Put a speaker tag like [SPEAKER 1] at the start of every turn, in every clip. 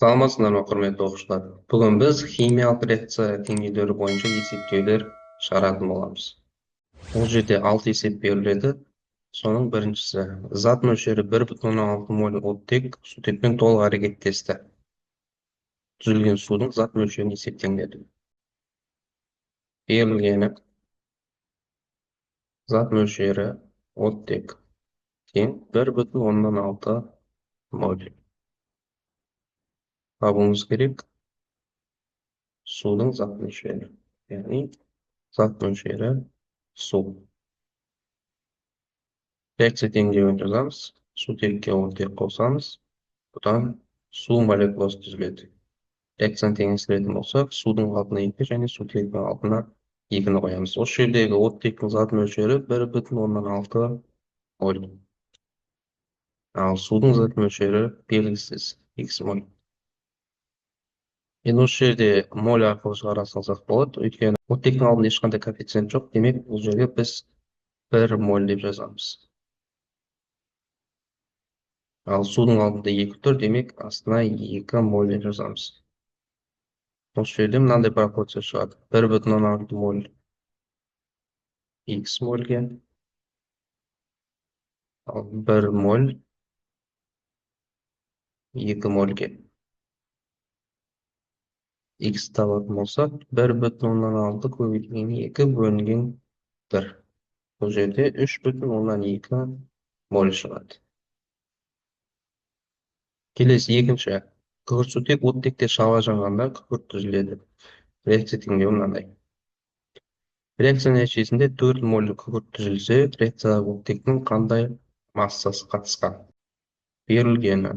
[SPEAKER 1] Саламатсыздар ма, құрметті оқушылар? Бүгін біз химиялық реакция деңгейлері бойынша есептеулер шығаратын боламыз. Бұл жерде 6 есеп беріледі. Соның біріншісі, зат мөлшері 1,6 моль оттек сутекпен толық әрекеттесті. Түзілген судың зат мөлшерін есептеңдеді. Берілгені зат мөлшері оттек тең 1,6 моль. Табуымыз керек судың зат мөлшері, яғни зат мөлшері су. Реакция теңдеуін жазамыз. Сутекке оттек қосамыз. Бұдан су молекуласы түзіледі. Реакцияны теңестіретін болсақ, судың алдына 2 және сутектің алдына 2-ні қоямыз. Осы жердегі оттектің зат мөлшері 1,6 моль. Ал судың зат мөлшері белгісіз, X моль. Енді осы жерде моль арқылы шығара салсақ болады, өйткені оттектің алдында ешқандай коэффициент жоқ, демек бұл жерге біз 1 моль деп жазамыз. Ал судың алдында 2 тұр, демек астына 2 моль деп жазамыз. Осы жерде мынандай пропорция шығады. 1,6 моль X мольге, ал 1 моль 2 мольге. X табатын болсақ, 1,6 көбейтілген 2 бөлінген 1. Бұл жерде 3,2 моль шығады. Келесі екінші. Күкіртсутек оттекте шала жанғанда күкірт түзіледі. Реакция теңдеуі мынандай. Реакция нәтижесінде 4 моль күкірт түзілсе, реакциядағы оттектің қандай массасы қатысқан? Берілгені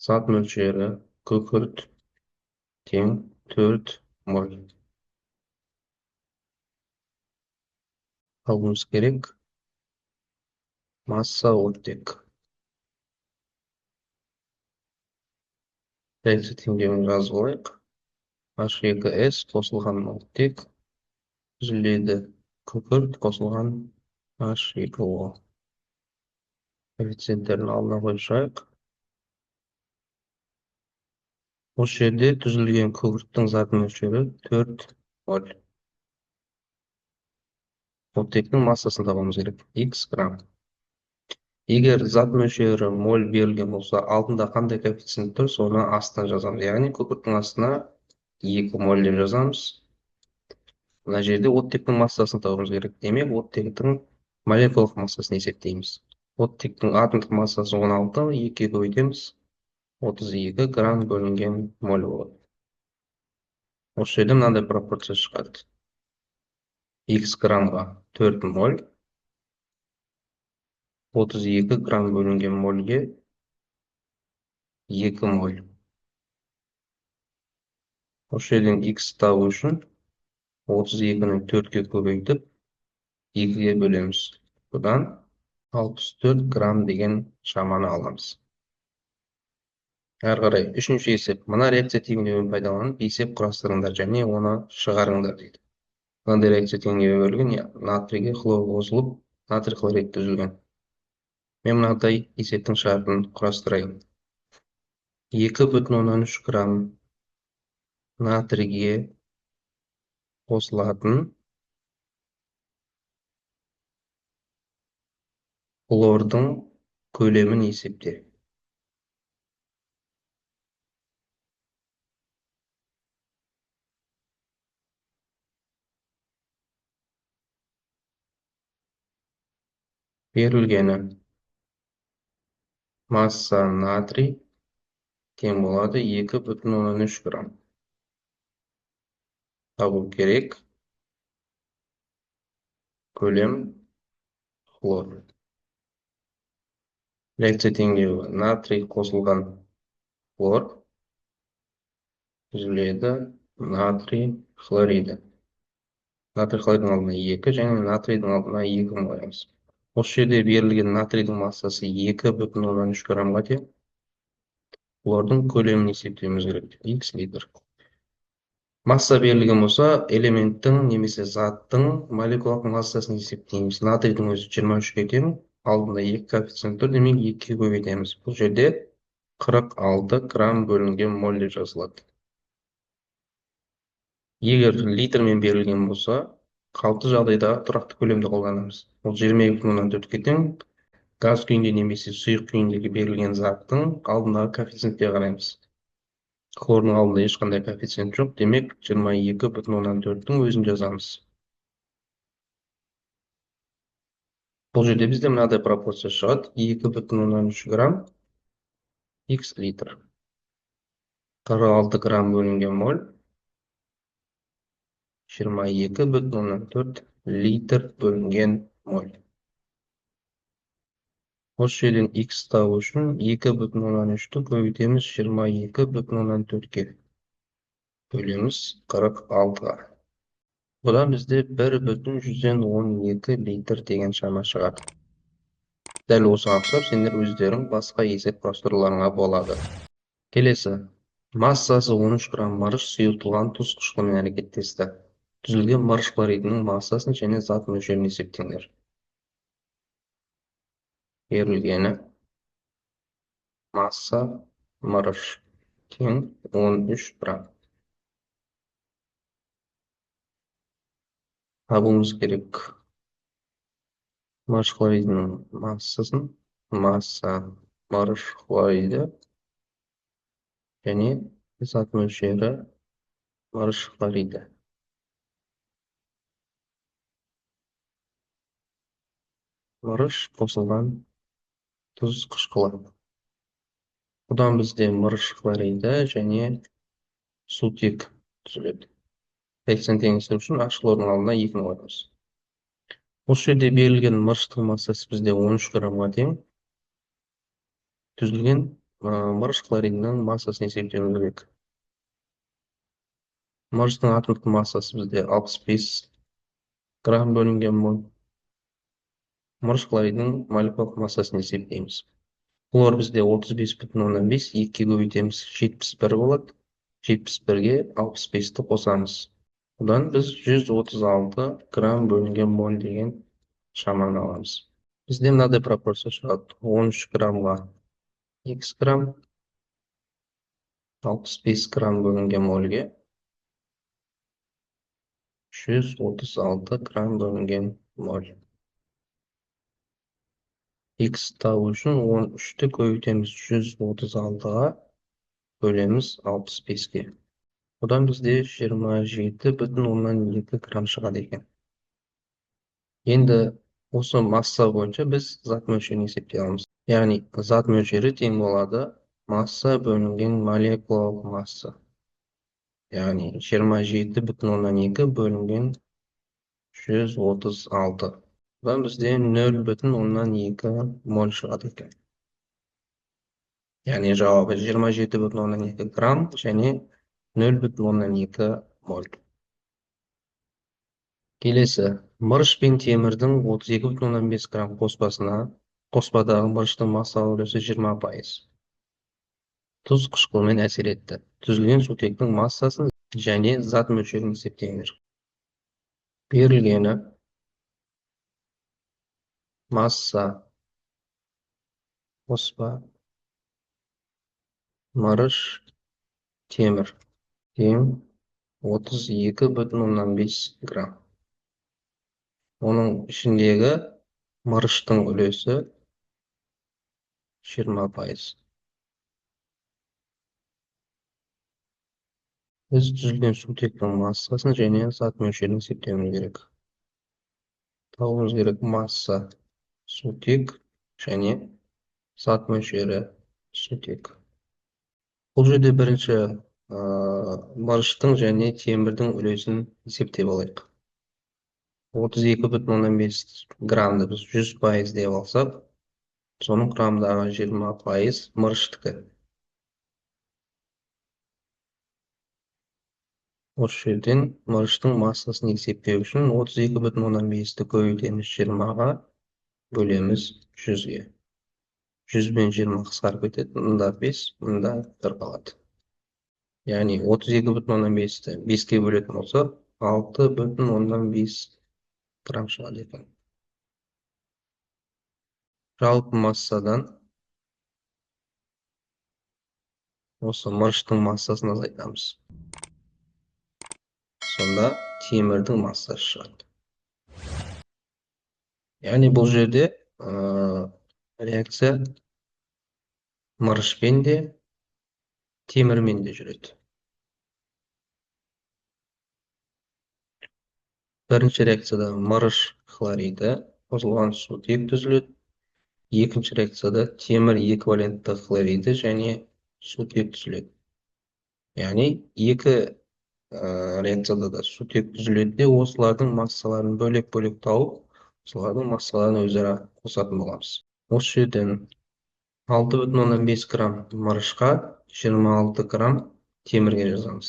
[SPEAKER 1] зат мөлшері күкірт тең 4 моль. Табуымыз керек масса оттек. Реакция теңдеуін жазып алайық. H2S қосылған оттек түзіледі. Күкірт қосылған H2O. Коэффициенттерін алдына қойып. Осы жерде түзілген күкірттің зат мөлшері 4 моль. Оттектің массасын табамыз керек, X грамм. Егер зат мөлшері моль берілген болса, алдында қандай коэффициент тұр, соны астына жазамыз. Яғни күкірттің астына 2 моль деп жазамыз. Мына жерде оттектің массасын табамыз керек. Демек, оттектің молекулалық массасын есептейміз. Оттектің атомдық массасы 16, 2 көбейтеміз, 32 грамм бөлінген моль болады. Осы жерде мынандай пропорция шығады. X граммға 4 моль, 32 грамм бөлінген мольге 2 моль. Осы жерден X табу үшін 32-ні 4-ке көбейтіп 2-ге бөлеміз. Бұдан 64 грамм деген шаманы аламыз. Әрі қарай, үшінші есеп. Мына реакция теңдеуін пайдаланып есеп құрастырыңдар және оны шығарыңдар дейді. Мынандай реакция теңдеуі берілген, натрийге хлор қосылып, натрий хлорид түзілген. Мен мынадай есептің шартын құрастырайын. 2,3 грамм натрийге қосылатын хлордың көлемін есепте. Берілгені масса натрий тең болады 2,3 грамм. Табу керек көлем хлор. Реакция теңдеуі натрий қосылған хлор түзіледі натрий хлориді. Натрий хлоридінің алдына 2 және натрийдің алдына 2 қоямыз. Осы жерде берілген натрийдің массасы 2,3 граммға тең. Хлордың көлемін есептеуіміз керек, X литр. Масса берілген болса, элементтің немесе заттың молекулалық массасын есептейміз. Натрийдің өзі 23-ге тең, алдында 2 коэффициент тұр, демек 2-ге көбейтеміз. Бұл жерде 46 грамм бөлінген моль деп жазылады. Егер литрмен берілген болса, қалыпты жағдайдағы тұрақты көлемді қолданамыз. Ол 22,4-ке тең. Газ күйінде немесе сұйық күйіндегі берілген заттың алдындағы коэффициентке қараймыз. Хлордың алдында ешқандай коэффициент жоқ, демек 22,4-тің өзін жазамыз. Бұл жерде бізде мынадай пропорция шығады: 2,3 грамм x литр. 46 грамм бөлінген моль 22,4 литр бөлінген моль. Осы жерден x табу үшін 2,3-ті көбейтеміз 22,4-ке. Бөлеміз 46-ға. Бұдан бізде 1,12 литр деген шама шығады. Дәл осыған ұқсап, сендер өздерің басқа есеп құрастыруларыңа болады. Келесі. Массасы 13 грамм мырыш сұйылтылған тұз қышқылымен әрекеттесті. Түзілген мырыш хлоридінің массасын және зат мөлшерін есептеңдер. Берілгені масса мырыш тең 13 грамм. Табуымыз керек мырыш хлоридінің массасын, масса мырыш хлориді және зат мөлшері мырыш хлориді. Мырыш қосылған тұз қышқылы. Бұдан бізде мырыш хлориді және сутек түзіледі. Коэффициент теңестіру үшін H хлордың алдына 2-ні қоямыз. Осы жерде берілген мырыштың массасы бізде 13 граммға тең. Түзілген мырыш хлоридінің массасын есептеуіміз керек. Мырыштың атомдық массасы бізде 65 грамм бөлінген моль. Мырыш хлоридінің молекулалық массасын есептейміз. Хлор бізде 35,5, 2-ге көбейтеміз 71 болады. 71-ге 65-ті қосамыз. Бұдан біз 136 грамм бөлінген моль деген шаманы аламыз. Бізде мынадай пропорция шығады: 13 граммға x грамм, 65 грамм бөлінген мольге 136 грамм бөлінген моль. X табу үшін 13-ті көбейтеміз 136-ға, бөлеміз 65-ке. Бұдан бізде 27,2 грамм шығады екен. Енді осы масса бойынша біз зат мөлшерін есептей аламыз. Яғни зат мөлшері тең болады масса бөлінген молекулалық масса. Яғни 27,2 бөлінген 136. Бұдан бізде 0,2 моль шығады екен. Яғни жауабы 27,2 грамм және 0,2 моль. Келесі. Мырыш пен темірдің 32,5 грамм қоспасына қоспадағы мырыштың массалық үлесі 20%. Тұз қышқылымен әсер етті. Түзілген сутектің массасын және зат мөлшерін есептеңдер. Берілгені масса қоспа мырыш темір тең 32,5 грамм. Оның ішіндегі мырыштың үлесі 20%. Біз түзілген сутектің массасын және зат мөлшерін есептеуіміз керек. Табуымыз керек масса сутек және зат мөлшері сутек. Бұл жерде бірінші мырыштың және темірдің үлесін есептеп алайық. 32,5 граммды біз 100% деп алсақ, соның құрамындағы 20% мырыштікі. Осы жерден мырыштың массасын есептеу үшін 32,5-ті көбейтеміз 20-ға, бөлеміз 100-ге. 100 мен 20 қысқарып кетеді, мұнда 5, мұнда 1 қалады. Яғни 32,5-ті 5-ке бөлетін болсақ, 6,5 грамм шығады екен. Жалпы массадан осы мырыштың массасын азайтамыз. Сонда темірдің массасы шығады. Яғни бұл жерде реакция мырышпен де темірмен де жүреді. Бірінші реакцияда мырыш хлориді қосылған сутек түзіледі. Екінші реакцияда темір эквивалентті хлориді және сутек түзіледі. Яғни екі реакцияда да сутек түзіледі де, осылардың массаларын бөлек-бөлек тауып, солардың массаларын өзара қосатын боламыз. Осы жерден 6,5 грамм мырышқа 26 грамм темірге жазамыз.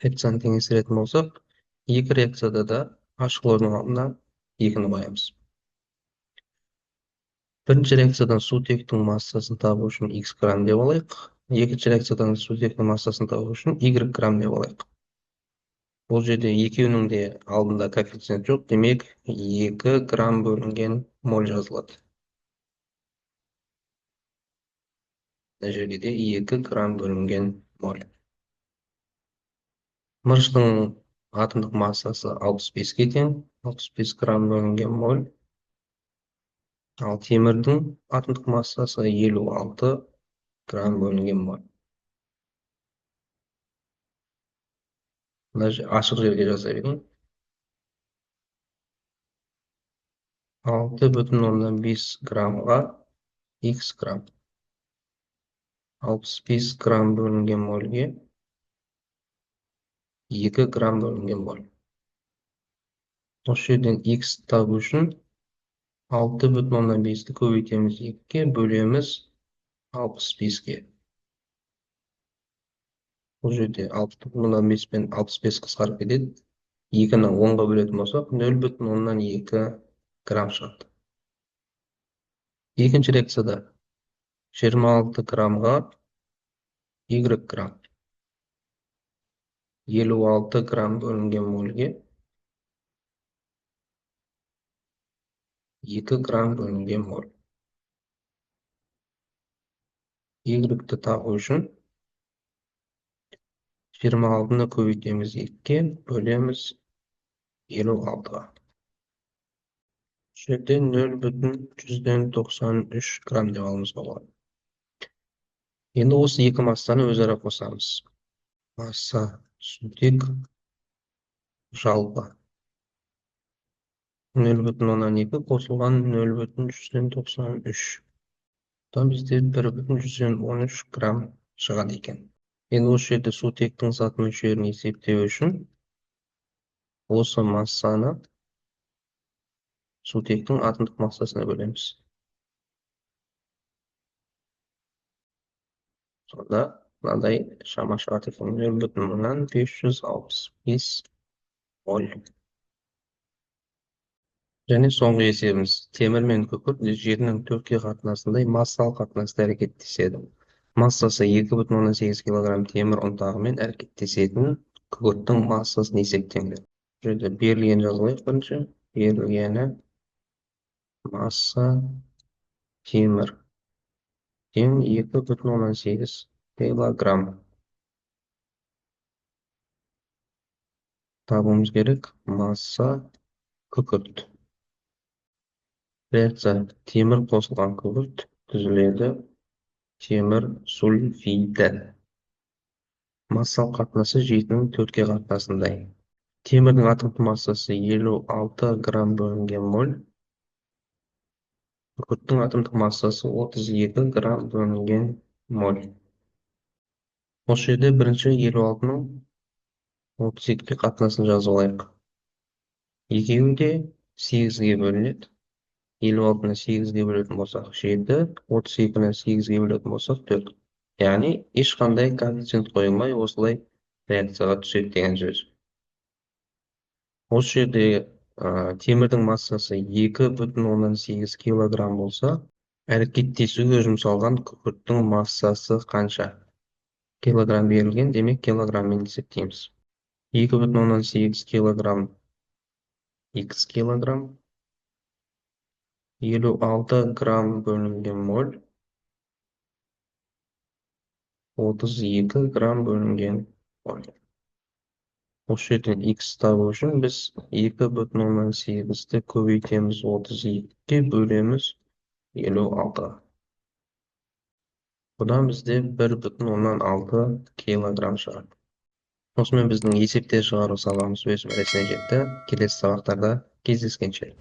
[SPEAKER 1] Коэффициентін теңестіретін болсақ, екі реакцияда да H хлордың алдына 2-ні қоямыз. Бірінші реакциядан сутектің массасын табу үшін X грамм деп алайық. Екінші реакциядан сутектің массасын табу үшін Y грамм деп алайық. Бұл жерде екеуінің де алдында коэффициент жоқ, демек 2 грамм бөлінген моль жазылады. Мына жерде де 2 грамм бөлінген моль. Мырыштың атомдық массасы 65-ке тең, 65 грамм бөлінген моль. Ал темірдің атомдық массасы 56 грамм бөлінген моль. Мына ашық жерге жаза берейін. 6,5 граммға X грамм. 65 грамм бөлінген мольге 2 грамм бөлінген моль. Осы жерден X табу үшін 6,5-ті көбейтеміз 2-ге, бөлеміз 65-ге. Бұл жерде 6,5 пен 65 қысқарып кетеді. 2-ні 10-ға бөлетін болсақ, 0,2 грамм шығады. Екінші реакцияда 26 граммға Y грамм. 56 грамм бөлінген мольге 2 грамм бөлінген моль. Y-ті табу үшін 26-ны көбейтеміз 2-ге, бөлеміз 56-ға. Жерде 0,193 грамм деп алуымыз болады. Енді осы екі массаны өзара қосамыз. Масса сутек жалпы 0,2 қосылған 0,193. Бұдан бізде 1,113 грамм шығады екен. Енді осы жерде сутектің зат мөлшерін есептеу үшін осы массаны сутектің атомдық массасына бөлеміз. Сонда мынадай шама шығады екен: 0,565 моль. Және соңғы есебіміз: темір мен күкірт жерінің төртке қатынасындай массалық қатынаста әрекеттеседі. Массасы 2,8 кг темір ұнтағымен әрекеттесетін күкірттің массасын есептеңдер. Жерде берілген жазылайық бірінші. Берілгені масса темір тең 2,8 килограмм. Табуымыз керек масса күкірт. Реакция: темір қосылған күкірт түзіледі темір сульфиді. Массалық қатынасы 7-ның 4-ке қатынасындай. Темірдің атомдық массасы 56 грамм бөлінген моль. Күкірттің атомдық массасы 32 грамм бөлінген моль. Осы жерде бірінші 56-ның 32-ке қатынасын жазып алайық. Екеуі де 8-ге бөлінеді. 56-ны 8-ге бөлетін болсақ 7, 32-ні 8-ге бөлетін болсақ 4. Яғни ешқандай коэффициент қойылмай осылай реакцияға түседі деген сөз. Осы жерде темірдің массасы 2,8 килограмм болса, әрекеттесуге жұмсалған күкірттің массасы қанша? Килограмм берілген, демек килограмммен есептейміз. 2,8 килограмм X килограмм, 56 грамм бөлінген моль 32 грамм бөлінген. Осы жерден x табу үшін біз 2,8-ді көбейтеміз 32-ге бөлеміз 56. Бұдан бізде 1,6 килограмм шығады. Осымен біздің есепте шығару сабағымыз өз мәресіне жетті. Келесі сабақтарда кездескенше.